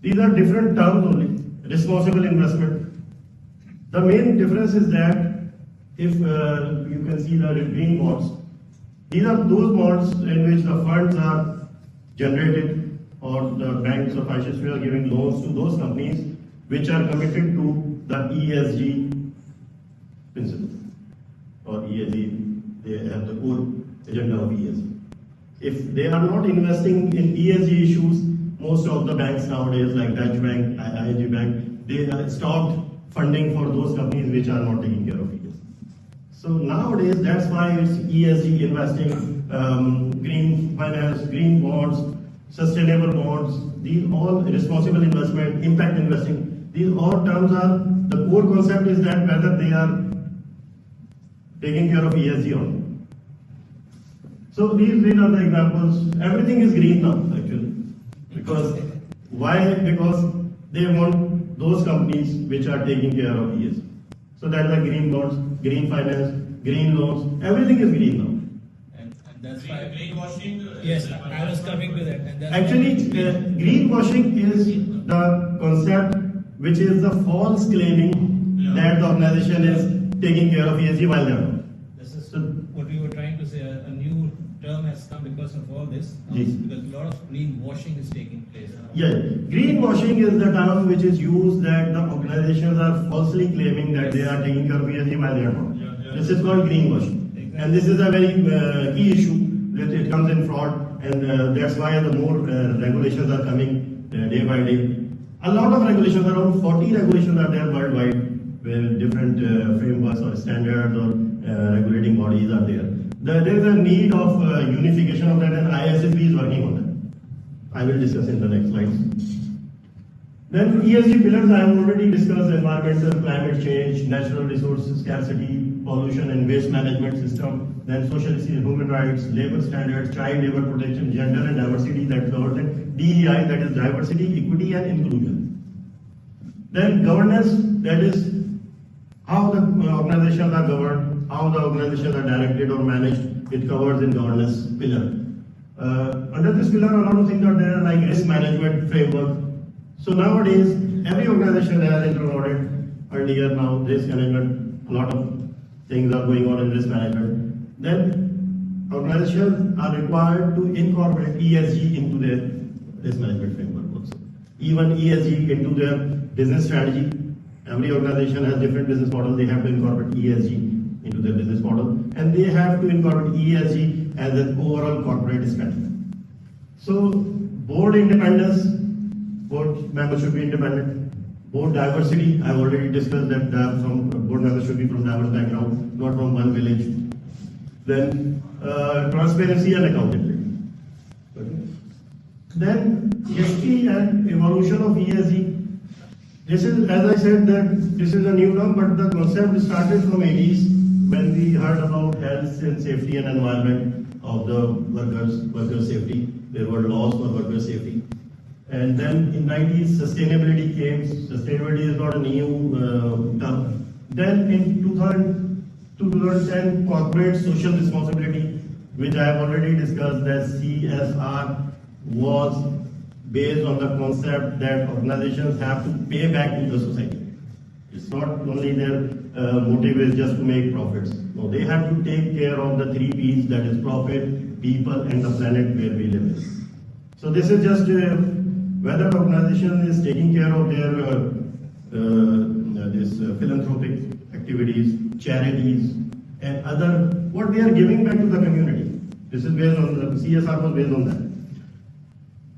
These are different terms only. Responsible investment. The main difference is that if you can see the green bonds, these are those bonds in which the funds are generated or the banks or financial are giving loans to those companies which are committed to the ESG principle or ESG, they have the core agenda of ESG. If they are not investing in ESG issues, most of the banks nowadays like Dutch Bank, ING Bank, they stopped funding for those companies which are not taking care of ESG. So nowadays, that's why it's ESG investing, green finance, green bonds, sustainable bonds, these all responsible investment, impact investing, these all terms are, the core concept is that whether they are taking care of ESG or not. So these are the examples. Everything is green now actually. Because why? Because they want those companies which are taking care of ESG. So that's the green bonds, green finance, green loans, everything is green now. And that's why greenwashing. Yes, I was coming to that. And actually, greenwashing is the concept which is the false claiming that the organization is taking care of ESG while they are not. This is what we were trying to say. A new term has come because of all this. Yes. Because a lot of greenwashing is taking place. Yeah, greenwashing is the term which is used that the organizations are falsely claiming that they are taking care of ESG while they are not. This is called greenwashing. Exactly. And this is a very key issue that it comes in fraud, and that's why the more regulations are coming day by day. A lot of regulations, around 40 regulations are there worldwide, where different frameworks or standards or regulating bodies are there. There is a need of unification of that, and ISSB is working on that. I will discuss in the next slides. Then ESG pillars I have already discussed: environmental, climate change, natural resources scarcity, pollution and waste management system, then social human rights, labor standards, child labor protection, gender and diversity, that covers it, DEI, that is diversity, equity and inclusion. Then governance, that is how the organizations are governed, how the organizations are directed or managed, it covers in governance pillar. Under this pillar, a lot of things are there like risk management framework. So nowadays, every organization has internal audit. Earlier now, risk management, a lot of things are going on in risk management. Then organizations are required to incorporate ESG into their risk management framework also. Even ESG into their business strategy. Every organization has different business models. They have to incorporate ESG into their business model, and they have to incorporate ESG as an overall corporate strategy. So board independence, board members should be independent. Board diversity, I've already discussed that some board members should be from diverse background, not from one village. Then transparency and accountability. Okay. Then history and evolution of ESG. This is, as I said, that this is a new term, but the concept started from 80s when we heard about health and safety and environment of the workers' safety. There were laws for worker safety. And then in 90s, sustainability came. Sustainability is not a new term. Then in 2010, corporate social responsibility, which I have already discussed, that CSR was based on the concept that organizations have to pay back to the society. It's not only their motive is just to make profits. No, they have to take care of the 3 P's, that is profit, people, and the planet where we live in. So this is just whether the organization is taking care of their philanthropic activities, charities, and other, what they are giving back to the community. This is based on the CSR was based on that.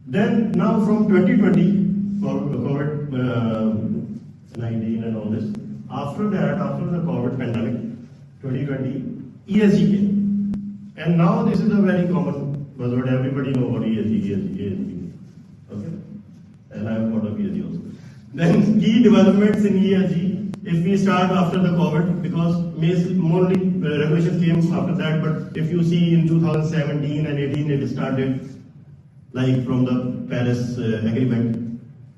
Then now from 2020, for COVID-19 and all this, after that, after the COVID pandemic, 2020, ESG came. And now this is a very common buzzword. Everybody knows what ESG. Okay? And I have thought of ESG also. Then key developments in ESG, if we start after the COVID, because more regulations came after that, but if you see in 2017 and 18, it started like from the Paris Agreement.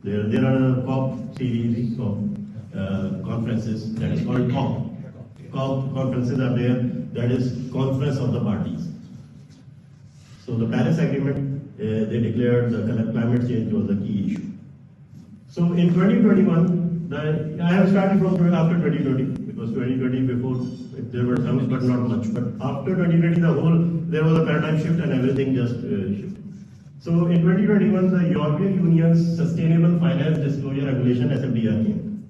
There are a COP series of conferences that is called COP. COP conferences are there, that is Conference of the Parties. So the Paris Agreement, they declared the climate change was a key issue. So in 2021, I have started from after 2020 because 2020 before there were some but not much. But after 2020, there was a paradigm shift and everything just shifted. So in 2021, the European Union's Sustainable Finance Disclosure Regulation (SFDR) came.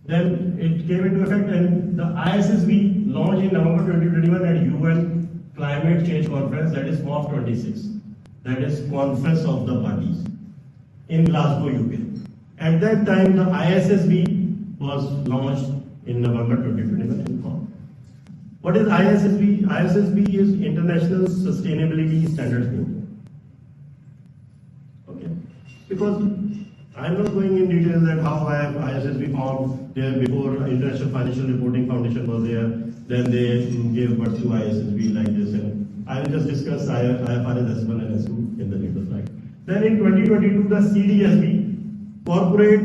Then it came into effect, and the ISSB launched in November 2021 at UN Climate Change Conference, that is COP26, that is Conference of the Parties, in Glasgow, UK. At that time, the ISSB was launched in November 2021 in COP. What is ISSB? ISSB is International Sustainability Standards Board. Okay, because I'm not going in details that how ISSB formed there before International Financial Reporting Foundation was there. Then they gave birth to ISSB like this, and I will just discuss IFRS S1 and S2 in the later slide. Then in 2022, the CDSB, Corporate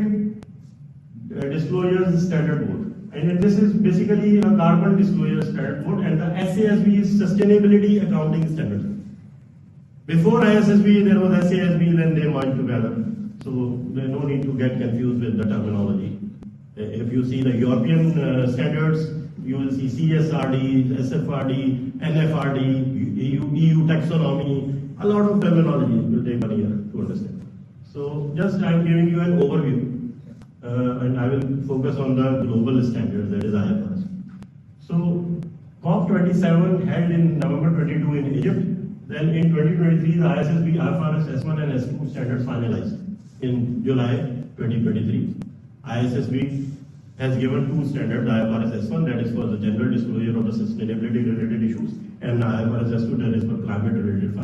Disclosure Standard Board, and this is basically a carbon disclosure standard board, and the SASB is Sustainability Accounting Standards. Before ISSB, there was SASB, then they merged together. So there's no need to get confused with the terminology. If you see the European standards, you will see CSRD, SFRD, NFRD, EU taxonomy. A lot of terminology will take 1 year to understand. So just I'm giving you an overview, and I will focus on the global standards, that is IFRS. So COP27 held in November 22 in Egypt. Then in 2023, the ISSB IFRS S1 and S2 standards finalized. In July 2023, ISSB has given 2 standards, IFRS S1, that is for the general disclosure of the sustainability related issues, and IFRS S2, that is for climate related